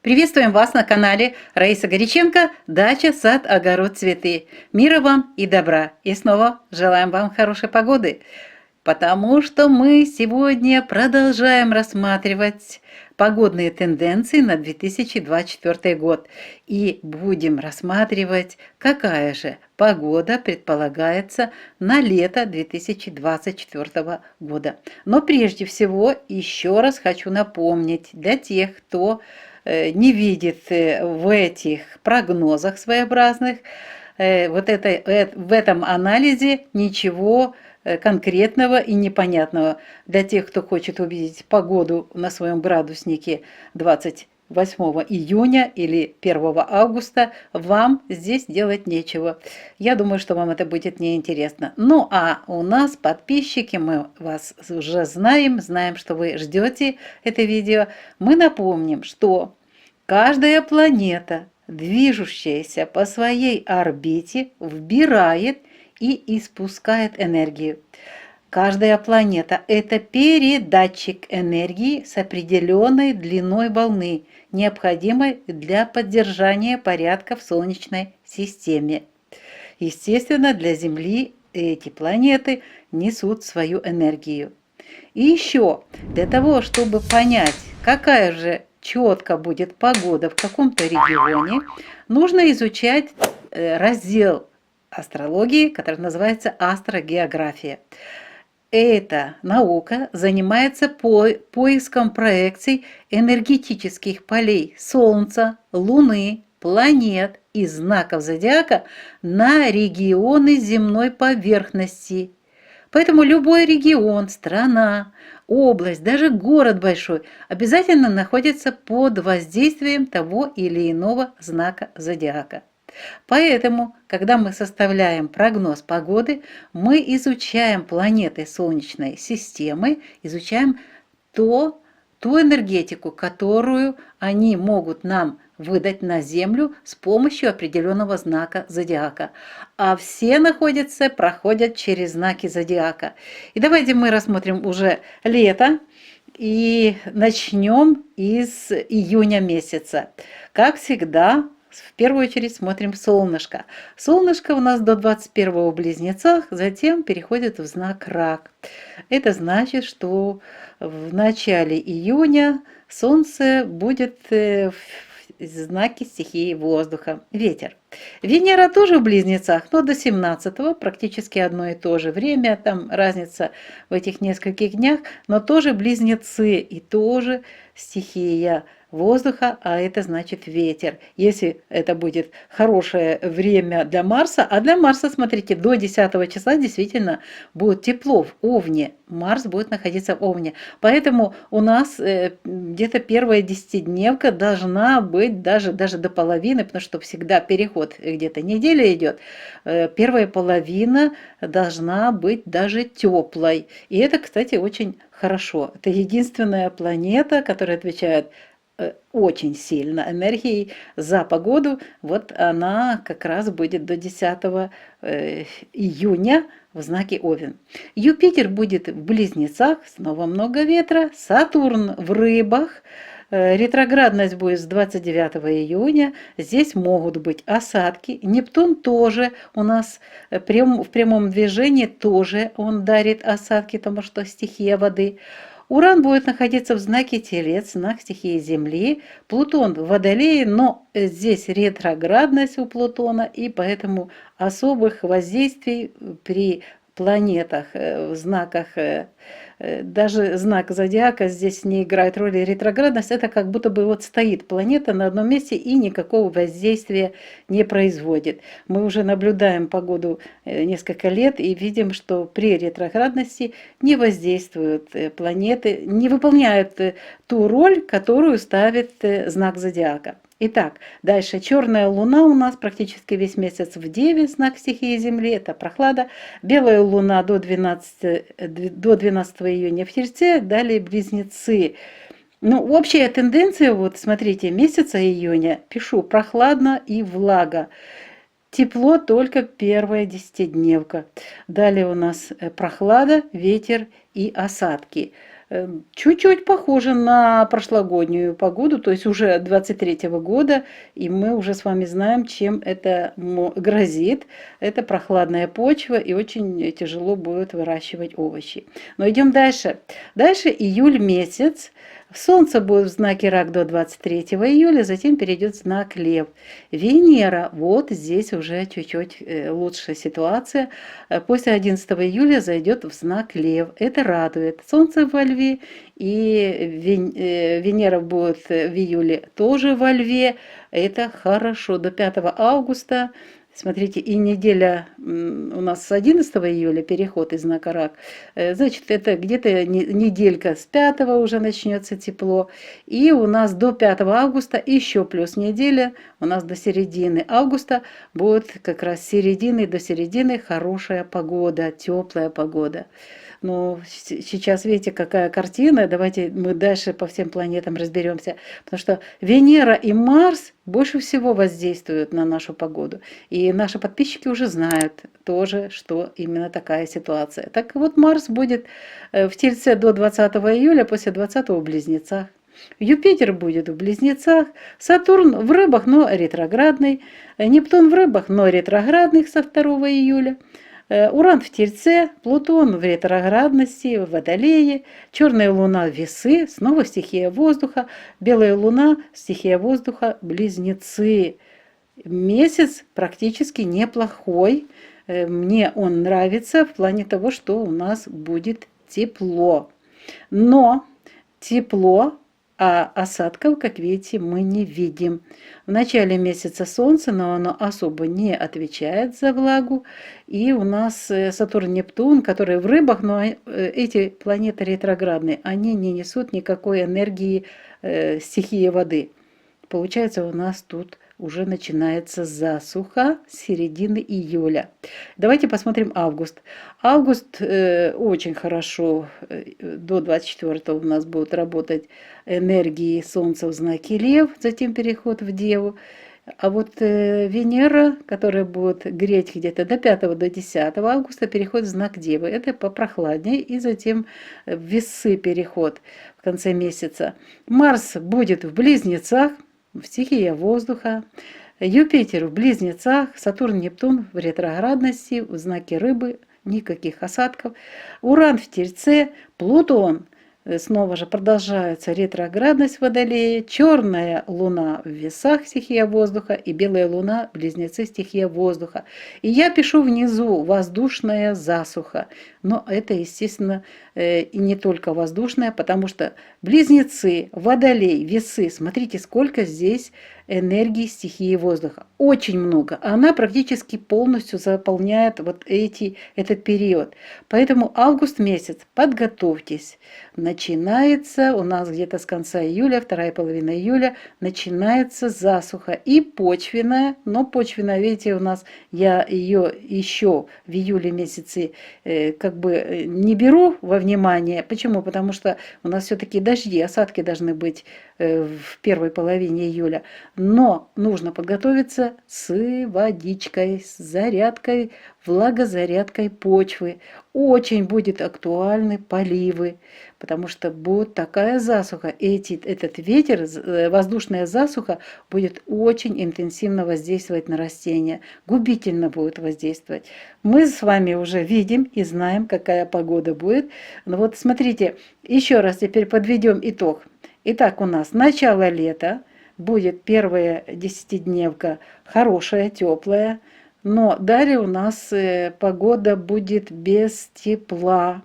Приветствуем вас на канале Раиса Горяченко «Дача, сад, огород, цветы». Мира вам и добра. И снова желаем вам хорошей погоды, потому что мы сегодня продолжаем рассматривать погодные тенденции на 2024 год. И будем рассматривать, какая же погода предполагается на лето 2024 года. Но прежде всего еще раз хочу напомнить для тех, кто не видит в этих прогнозах своеобразных, в этом анализе ничего конкретного и непонятного. Для тех, кто хочет увидеть погоду на своем градуснике 28 июня или 1 августа, вам здесь делать нечего. Я думаю, что вам это будет неинтересно. Ну а у нас подписчики, мы вас уже знаем, что вы ждете это видео. Мы напомним, что каждая планета, движущаяся по своей орбите, вбирает и испускает энергию. Каждая планета – это передатчик энергии с определенной длиной волны, необходимой для поддержания порядка в Солнечной системе. Естественно, для Земли эти планеты несут свою энергию. И еще, для того, чтобы понять, какая же четко будет погода в каком-то регионе, нужно изучать раздел астрологии, который называется астрогеография. Эта наука занимается поиском проекций энергетических полей Солнца, Луны, планет и знаков зодиака на регионы земной поверхности. Поэтому любой регион, страна, область, даже город большой обязательно находится под воздействием того или иного знака зодиака. Поэтому, когда мы составляем прогноз погоды, мы изучаем планеты Солнечной системы, изучаем ту энергетику, которую они могут нам выдать на Землю с помощью определенного знака зодиака. А все проходят через знаки зодиака. И давайте мы рассмотрим уже лето и начнем из июня месяца. Как всегда, в первую очередь смотрим солнышко. Солнышко у нас до 21-го в Близнецах, затем переходит в знак Рак. Это значит, что в начале июня Солнце будет в знаке стихии воздуха, ветер. Венера тоже в Близнецах, но до 17-го, практически одно и то же время, там разница в этих нескольких днях, но тоже Близнецы и тоже стихия воздуха, а это значит ветер. Если это будет хорошее время для Марса, а для Марса, смотрите, до 10 числа действительно будет тепло в Овне. Марс будет находиться в Овне. Поэтому у нас где-то первая десятидневка должна быть даже до половины, потому что всегда переход где-то неделя идет. Первая половина должна быть даже теплой. И это, кстати, очень хорошо. Это единственная планета, которая отвечает очень сильно энергией за погоду. Вот она как раз будет до 10 июня в знаке Овен. Юпитер будет в Близнецах, снова много ветра. Сатурн в Рыбах. Ретроградность будет с 29 июня. Здесь могут быть осадки. Нептун тоже у нас в прямом движении, тоже он дарит осадки, потому что стихия воды. Уран будет находиться в знаке Телец, знак стихии Земли. Плутон в Водолее, но здесь ретроградность у Плутона, и поэтому особых воздействий при планетах в знаках, даже знак зодиака здесь не играет роли. Ретроградность – это как будто бы вот стоит планета на одном месте и никакого воздействия не производит. Мы уже наблюдаем погоду несколько лет и видим, что при ретроградности не воздействуют планеты, не выполняют ту роль, которую ставит знак зодиака. Итак, дальше черная луна у нас практически весь месяц в Деве, знак стихии Земли, это прохлада. Белая луна до 12 июня в Тельце, далее Близнецы. Ну, общая тенденция, вот смотрите, месяца июня, пишу, прохладно и влага. Тепло только первая десятидневка. Далее у нас прохлада, ветер и осадки. чуть-чуть похоже на прошлогоднюю погоду, то есть уже 23 года, и мы уже с вами знаем, чем это грозит. Это прохладная почва, и очень тяжело будет выращивать овощи. Но идем дальше. Дальше июль месяц. Солнце будет в знаке Рак до 23 июля, затем перейдет в знак Лев. Венера, вот здесь уже чуть-чуть лучшая ситуация. После 11 июля зайдет в знак Лев. Это радует. Солнце во Льве, и Венера будет в июле тоже во Льве. Это хорошо. До 5 августа. Смотрите, и неделя у нас с 11 июля переход из знака Рак. Значит, это где-то неделька с 5 уже начнется тепло. И у нас до 5 августа еще плюс неделя. У нас до середины августа будет как раз с середины до середины хорошая погода, теплая погода. Но сейчас видите, какая картина. Давайте мы дальше по всем планетам разберемся. Потому что Венера и Марс больше всего воздействуют на нашу погоду. И наши подписчики уже знают тоже, что именно такая ситуация. Так вот, Марс будет в Тельце до 20 июля, после 20 в Близнецах. Юпитер будет в Близнецах, Сатурн в Рыбах, но ретроградный, Нептун в Рыбах, но ретроградный со 2 июля. Уран в Тельце, Плутон в ретроградности, в Водолее, черная луна в Весы, снова стихия воздуха, белая луна, стихия воздуха, Близнецы. Месяц практически неплохой, мне он нравится в плане того, что у нас будет тепло. Но тепло, а осадков, как видите, мы не видим. В начале месяца Солнце, но оно особо не отвечает за влагу. И у нас Сатурн, Нептун, которые в Рыбах, но эти планеты ретроградные, они не несут никакой энергии стихии воды. Получается, у нас тут уже начинается засуха с середины июля. Давайте посмотрим август. Август очень хорошо, до 24 у нас будут работать энергии Солнца в знаке Лев, затем переход в Деву. А вот Венера, которая будет греть где-то до 5 до 10 августа, переход в знак Девы. Это попрохладнее. И затем в Весы переход в конце месяца. Марс будет в Близнецах, стихия воздуха. Юпитер в Близнецах, Сатурн, Нептун в ретроградности, в знаке Рыбы, никаких осадков. Уран в Тельце, Плутон снова же продолжается ретроградность в Водолее, черная луна в Весах, стихия воздуха, и белая луна, Близнецы, стихия воздуха. И я пишу внизу воздушная засуха, но это, естественно, и не только воздушная, потому что Близнецы, Водолей, Весы, смотрите, сколько здесь энергии стихии воздуха. Очень много. Она практически полностью заполняет вот этот период. Поэтому август месяц, подготовьтесь. Начинается у нас где-то с конца июля, вторая половина июля, начинается засуха. И почвенная, но почвенная, видите, у нас я ее еще в июле месяце как бы не беру во внимание. Почему? Потому что у нас все-таки дожди, осадки должны быть в первой половине июля. Но нужно подготовиться с водичкой, с зарядкой, влагозарядкой почвы. Очень будет актуальны поливы, потому что будет такая засуха. Этот ветер, воздушная засуха будет очень интенсивно воздействовать на растения, губительно будет воздействовать. Мы с вами уже видим и знаем, какая погода будет. Но вот смотрите, еще раз теперь подведем итог. Итак, у нас начало лета, будет первая десятидневка хорошая, теплая, но далее у нас погода будет без тепла.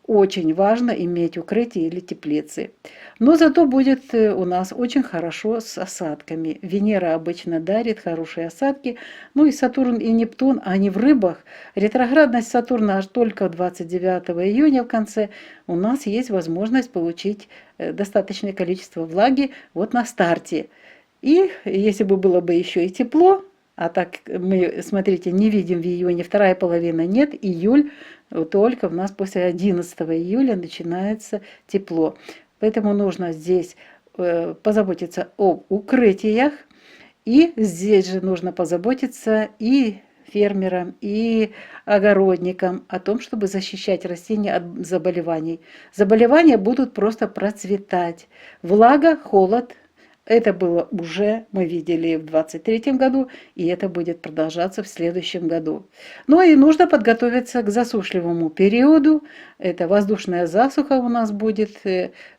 Очень важно иметь укрытие или теплицы. Но зато будет у нас очень хорошо с осадками. Венера обычно дарит хорошие осадки. Ну и Сатурн и Нептун, они в Рыбах. Ретроградность Сатурна аж только 29 июня в конце. У нас есть возможность получить достаточное количество влаги вот на старте. И если бы было бы еще и тепло, а так мы, смотрите, не видим в июне, вторая половина нет, июль, только у нас после 11 июля начинается тепло. Поэтому нужно здесь позаботиться об укрытиях, и здесь же нужно позаботиться и фермерам и огородникам о том, чтобы защищать растения от заболеваний. Заболевания будут просто процветать. Влага, холод. Это было уже, мы видели в 2023 году, и это будет продолжаться в следующем году. Ну и нужно подготовиться к засушливому периоду. Это воздушная засуха у нас будет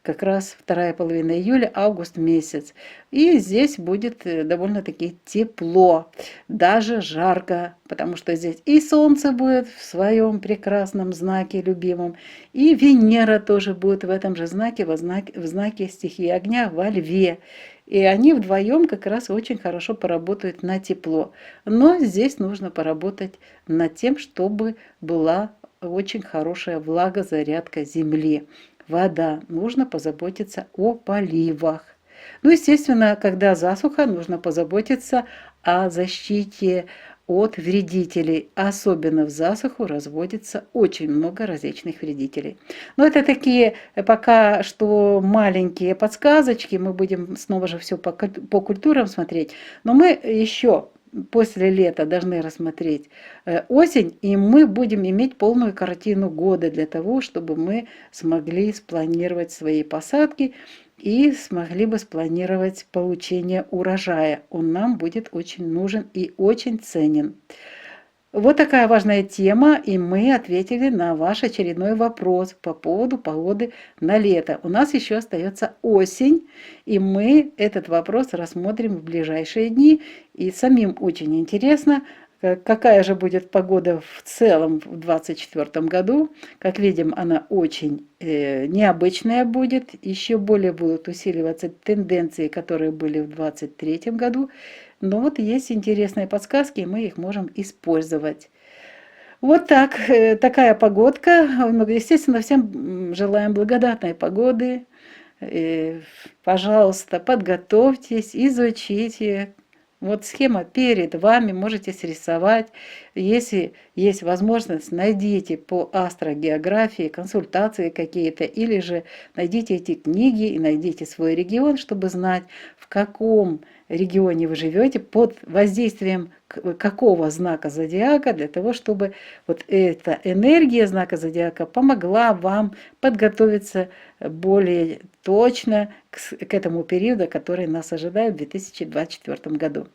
как раз вторая половина июля, август месяц. И здесь будет довольно-таки тепло, даже жарко, потому что здесь и солнце будет в своем прекрасном знаке любимом, и Венера тоже будет в этом же знаке, в знаке стихии огня, во Льве. И они вдвоем как раз очень хорошо поработают на тепло. Но здесь нужно поработать над тем, чтобы была очень хорошая влагозарядка земли. Вода. Нужно позаботиться о поливах. Ну, естественно, когда засуха, нужно позаботиться о защите от вредителей. Особенно в засуху разводится очень много различных вредителей. Но это такие пока что маленькие подсказочки. Мы будем снова же все по культурам смотреть. Но мы еще после лета должны рассмотреть осень, и мы будем иметь полную картину года для того, чтобы мы смогли спланировать свои посадки и смогли бы спланировать получение урожая. Он нам будет очень нужен и очень ценен. Вот такая важная тема, и мы ответили на ваш очередной вопрос по поводу погоды на лето. У нас еще остается осень, и мы этот вопрос рассмотрим в ближайшие дни. И самим очень интересно, какая же будет погода в целом в 2024 году. Как видим, она очень необычная будет. Еще более будут усиливаться тенденции, которые были в 2023 году. Но вот есть интересные подсказки, и мы их можем использовать. Вот так, такая погодка. Естественно, всем желаем благодатной погоды. Пожалуйста, подготовьтесь, изучите. Вот схема перед вами, можете срисовать. Если есть возможность, найдите по астрогеографии консультации какие-то, или же найдите эти книги и найдите свой регион, чтобы знать, в каком регионе вы живете, под воздействием какого знака зодиака, для того, чтобы вот эта энергия знака зодиака помогла вам подготовиться более точно к этому периоду, который нас ожидает в 2024 году.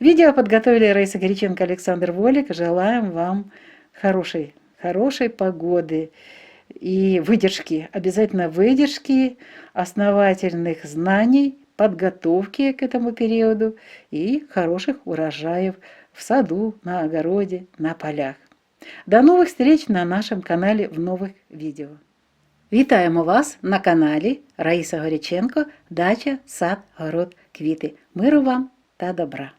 Видео подготовили Раиса Горяченко, Александр Волик. Желаем вам хорошей погоды и выдержки, обязательно выдержки, основательных знаний, подготовки к этому периоду и хороших урожаев в саду, на огороде, на полях. До новых встреч на нашем канале в нових відео. Вітаємо вас на каналі Раїса Горяченко, Дача, сад, город, квіти. Миру вам та добра!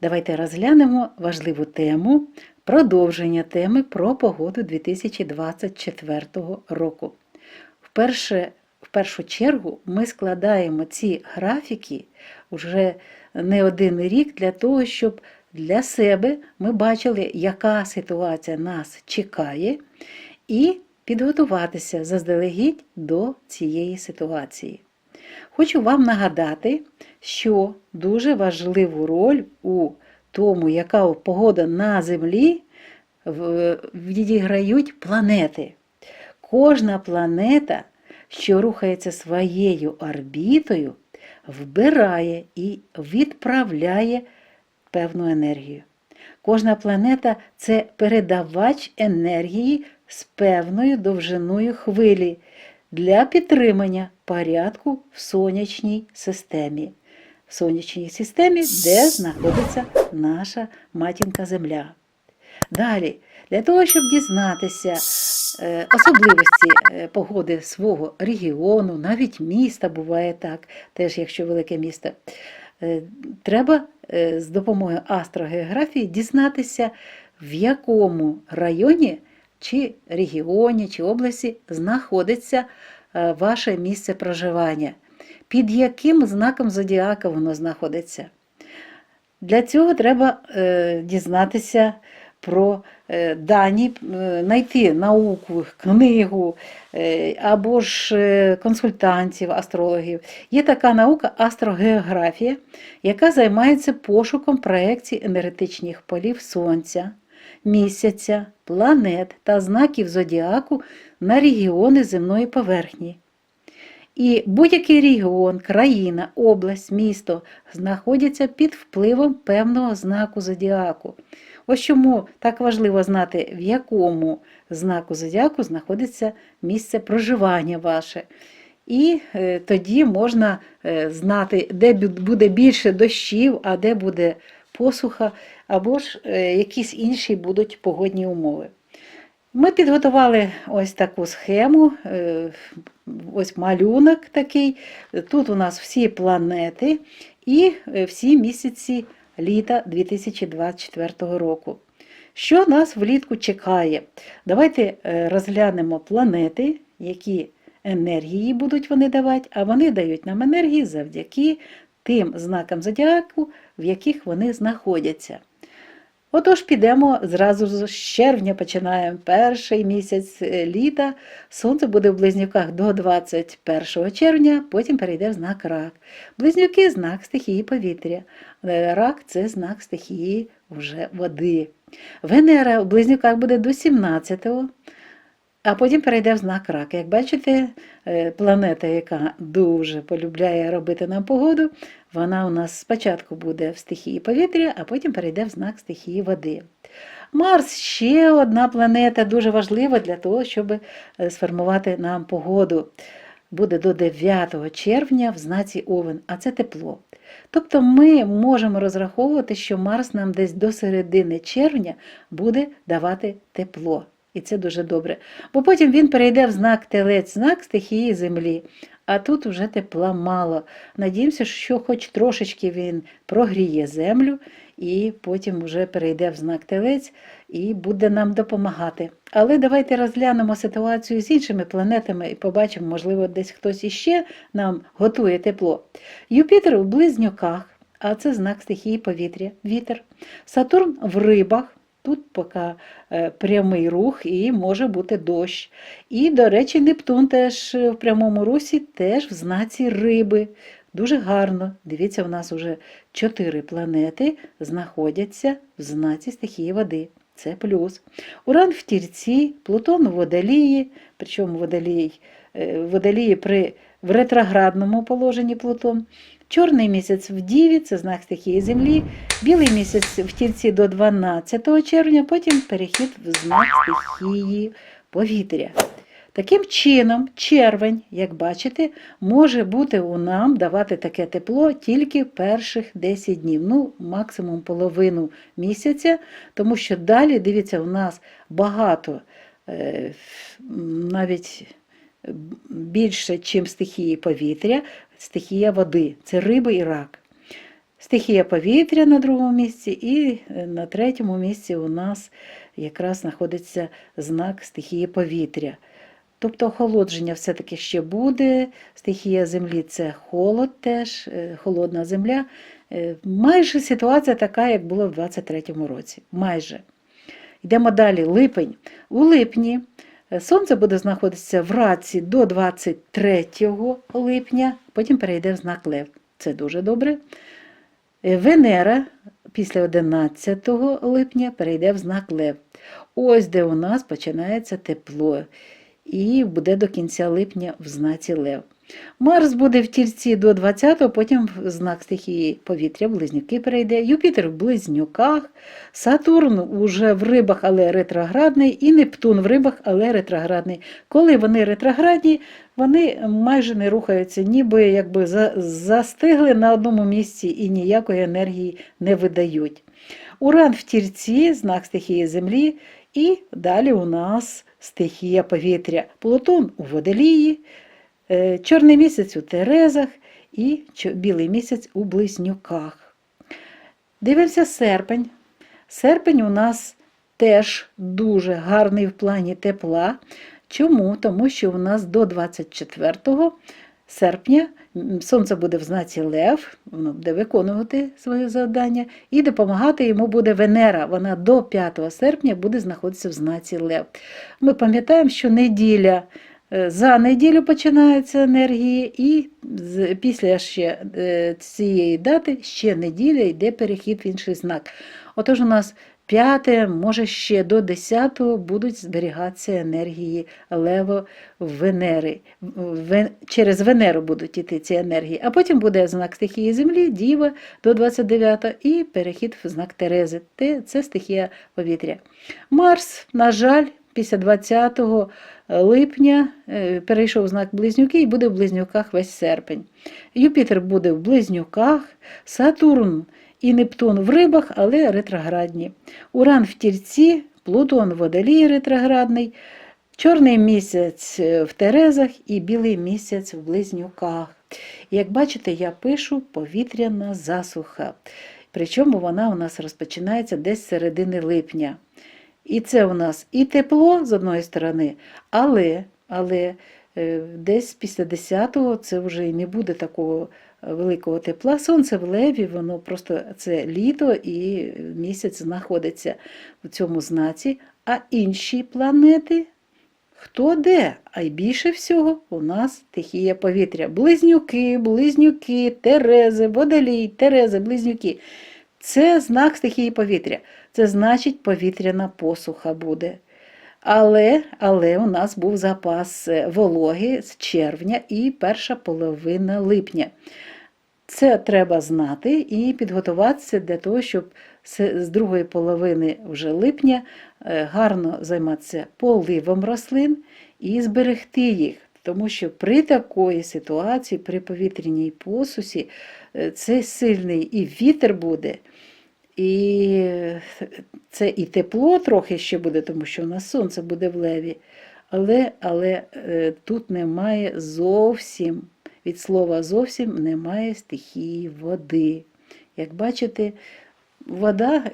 Давайте розглянемо важливу тему, продовження теми про погоду 2024 року. В першу чергу ми складаємо ці графіки вже не один рік для того, щоб для себе ми бачили, яка ситуація нас чекає, і підготуватися заздалегідь до цієї ситуації. Хочу вам нагадати, що дуже важливу роль у тому, яка погода на Землі, відіграють планети. Кожна планета, що рухається своєю орбітою, вбирає і відправляє певну енергію. Кожна планета – це передавач енергії з певною довжиною хвилі для підтримання порядку в сонячній системі. В сонячній системі, де знаходиться наша матінка Земля. Далі, для того, щоб дізнатися особливості погоди свого регіону, навіть міста, буває так, теж якщо велике місто, треба з допомогою астрогеографії дізнатися, в якому районі, чи регіоні, чи області знаходиться ваше місце проживання, під яким знаком зодіака воно знаходиться. Для цього треба дізнатися про дані, знайти науку, книгу або ж консультантів, астрологів. Є така наука астрогеографія, яка займається пошуком проекцій енергетичних полів Сонця, Місяця, планет та знаків зодіаку на регіони земної поверхні. І будь-який регіон, країна, область, місто знаходяться під впливом певного знаку зодіаку. Ось чому так важливо знати, в якому знаку зодіаку знаходиться місце проживання ваше. І тоді можна знати, де буде більше дощів, а де буде посуха, або ж якісь інші будуть погодні умови. Ми підготували ось таку схему, ось малюнок такий. Тут у нас всі планети і всі місяці літа 2024 року. Що нас влітку чекає? Давайте розглянемо планети, які енергії будуть вони давати, а вони дають нам енергії завдяки тим знакам зодіаку, в яких вони знаходяться. Отож, підемо зразу з червня, починаємо перший місяць літа. Сонце буде в Близнюках до 21 червня, потім перейде в знак Рак. Близнюки – знак стихії повітря. Рак – це знак стихії вже води. Венера в Близнюках буде до 17-го, а потім перейде в знак Рак. Як бачите, планета, яка дуже полюбляє робити нам погоду, вона у нас спочатку буде в стихії повітря, а потім перейде в знак стихії води. Марс – ще одна планета, дуже важлива для того, щоб сформувати нам погоду. Буде до 9 червня в знаці Овен, а це тепло. Тобто ми можемо розраховувати, що Марс нам десь до середини червня буде давати тепло. І це дуже добре. Бо потім він перейде в знак Телець, знак стихії Землі. А тут вже тепла мало. Надіємося, що хоч трошечки він прогріє землю, і потім вже перейде в знак Телець і буде нам допомагати. Але давайте розглянемо ситуацію з іншими планетами і побачимо, можливо, десь хтось іще нам готує тепло. Юпітер у Близнюках, а це знак стихії повітря, вітер. Сатурн в Рибах. Тут поки прямий рух і може бути дощ. І, до речі, Нептун теж в прямому русі, теж в знаці Риби. Дуже гарно. Дивіться, у нас вже 4 планети знаходяться в знаці стихії води. Це плюс. Уран в Тільці, Плутон у Водолії, причому Водолії в ретроградному положенні Плутон. Чорний місяць в Діві, це знак стихії Землі, білий місяць в Тільці до 12 червня, потім перехід в знак стихії повітря. Таким чином, червень, як бачите, може бути у нам давати таке тепло тільки перших 10 днів, ну, максимум половину місяця, тому що далі, дивіться, у нас багато, навіть більше, ніж стихії повітря, стихія води, це риби і рак. Стихія повітря на 2-му місці і на 3-му місці у нас якраз знаходиться знак стихії повітря. Тобто охолодження все-таки ще буде, стихія землі – це холод теж, холодна земля. Майже ситуація така, як було в 23-му році. Майже. Йдемо далі. Липень. У липні Сонце буде знаходитися в Раці до 23 липня, потім перейде в знак Лев. Це дуже добре. Венера після 11 липня перейде в знак Лев. Ось де у нас починається тепло. І буде до кінця липня в знаці Лев. Марс буде в Тільці до 20-го, потім в знак стихії повітря, Близнюки перейде. Юпітер в Близнюках, Сатурн уже в Рибах, але ретроградний, і Нептун в Рибах, але ретроградний. Коли вони ретроградні, вони майже не рухаються, ніби якби застигли на одному місці і ніякої енергії не видають. Уран в Тільці, знак стихії Землі, і далі у нас стихія повітря. Плутон у Водолії, чорний місяць у Терезах і білий місяць у Близнюках. Дивимося серпень. Серпень у нас теж дуже гарний в плані тепла. Чому? Тому що у нас до 24 серпня Сонце буде в знаці Лев, воно буде виконувати своє завдання, і допомагати йому буде Венера. Вона до 5 серпня буде знаходитися в знаці Лев. Ми пам'ятаємо, що неділя, за неділю починаються енергії, і після ще цієї дати ще неділя йде перехід в інший знак. Отож у нас 5, може ще до 10 будуть зберігатися енергії Лева Венери. Через Венеру будуть йти ці енергії. А потім буде знак стихії Землі, Діва до 29 і перехід в знак Терези. Це стихія повітря. Марс, на жаль, після 20 липня перейшов в знак Близнюки і буде в Близнюках весь серпень. Юпітер буде в Близнюках, Сатурн і Нептун в Рибах, але ретроградні. Уран в Тільці, Плутон в Водолії ретроградний, чорний місяць в Терезах і білий місяць в Близнюках. Як бачите, я пишу повітряна засуха. Причому вона у нас розпочинається десь з середини липня. І це у нас і тепло з одної сторони, але десь після 10-го це вже і не буде такого великого тепла. Сонце в Леві, воно просто це літо і місяць знаходиться в цьому знаці, а інші планети хто де? А й більше всього у нас стихія повітря. Близнюки, Терези, Водолій, Терези, Близнюки. Це знак стихії повітря. Це значить повітряна посуха буде. Але у нас був запас вологи з червня і перша половина липня. Це треба знати і підготуватися для того, щоб з другої половини вже липня гарно займатися поливом рослин і зберегти їх. Тому що при такої ситуації, при повітряній посусі, це сильний і вітер буде, і це і тепло трохи ще буде, тому що у нас сонце буде в Леві. Але тут немає зовсім, від слова зовсім немає стихії води. Як бачите, вода,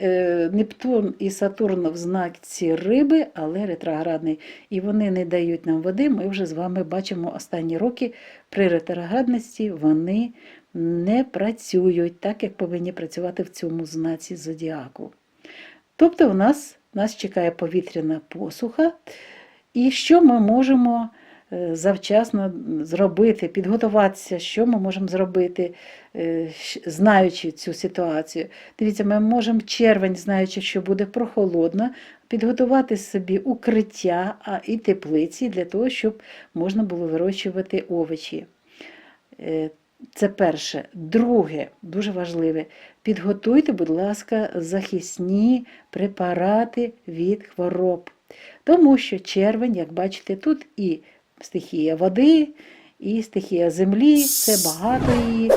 Нептун і Сатурн в знаці Риби, але ретроградний. І вони не дають нам води. Ми вже з вами бачимо останні роки, при ретроградності вони не працюють так, як повинні працювати в цьому знаці зодіаку. Тобто нас чекає повітряна посуха. І що ми можемо завчасно зробити, підготуватися, що ми можемо зробити, знаючи цю ситуацію. Дивіться, ми можемо червень, знаючи, що буде прохолодно, підготувати собі укриття і теплиці для того, щоб можна було вирощувати овочі. Це перше. Друге, дуже важливе, підготуйте, будь ласка, захисні препарати від хвороб. Тому що червень, як бачите, тут і стихія води, і стихія землі, це багато її,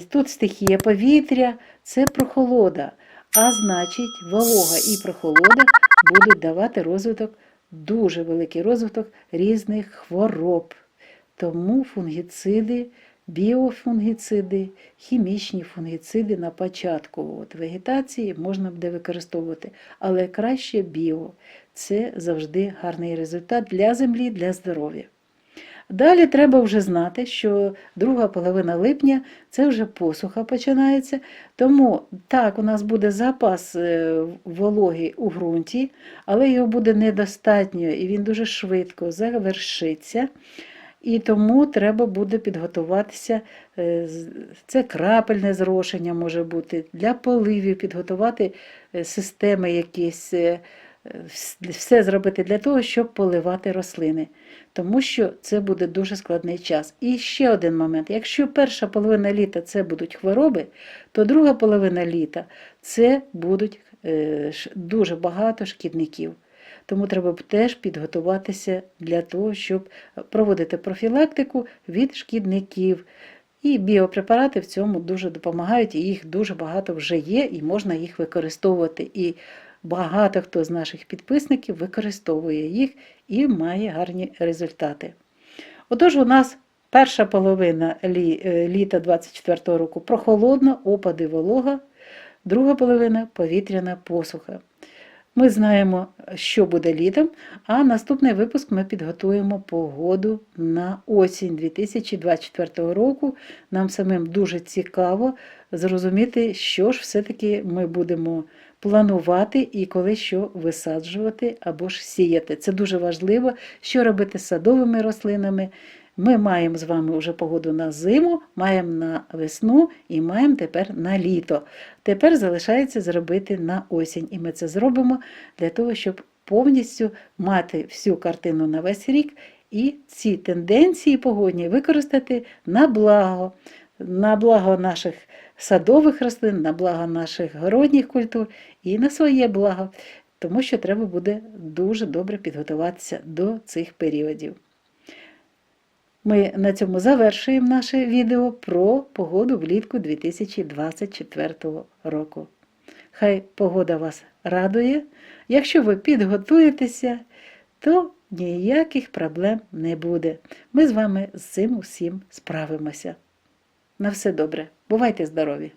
тут стихія повітря, це прохолода. А значить, волога і прохолода будуть давати розвиток, дуже великий розвиток різних хвороб. Тому фунгіциди, біофунгіциди, хімічні фунгіциди на початку вегетації можна буде використовувати, але краще біо. Це завжди гарний результат для землі, для здоров'я. Далі треба вже знати, що друга половина липня – це вже посуха починається, тому так, у нас буде запас вологи у ґрунті, але його буде недостатньо і він дуже швидко завершиться. І тому треба буде підготуватися, це крапельне зрошення може бути, для поливів підготувати системи якісь, все зробити для того, щоб поливати рослини. Тому що це буде дуже складний час. І ще один момент. Якщо перша половина літа це будуть хвороби, то друга половина літа це будуть дуже багато шкідників. Тому треба теж підготуватися для того, щоб проводити профілактику від шкідників. І біопрепарати в цьому дуже допомагають, і їх дуже багато вже є, і можна їх використовувати. І багато хто з наших підписників використовує їх і має гарні результати. Отож, у нас перша половина літа 24-го року прохолодно, опади, волога, друга половина повітряна посуха. Ми знаємо, що буде літом, а наступний випуск ми підготуємо погоду на осінь 2024 року. Нам самим дуже цікаво зрозуміти, що ж все-таки ми будемо планувати і коли що висаджувати або ж сіяти. Це дуже важливо, що робити з садовими рослинами. Ми маємо з вами вже погоду на зиму, маємо на весну і маємо тепер на літо. Тепер залишається зробити на осінь. І ми це зробимо для того, щоб повністю мати всю картину на весь рік і ці тенденції погодні використати на благо наших садових рослин, на благо наших городніх культур і на своє благо, тому що треба буде дуже добре підготуватися до цих періодів. Ми на цьому завершуємо наше відео про погоду влітку 2024 року. Хай погода вас радує. Якщо ви підготуєтеся, то ніяких проблем не буде. Ми з вами з цим усім справимося. На все добре. Бувайте здорові!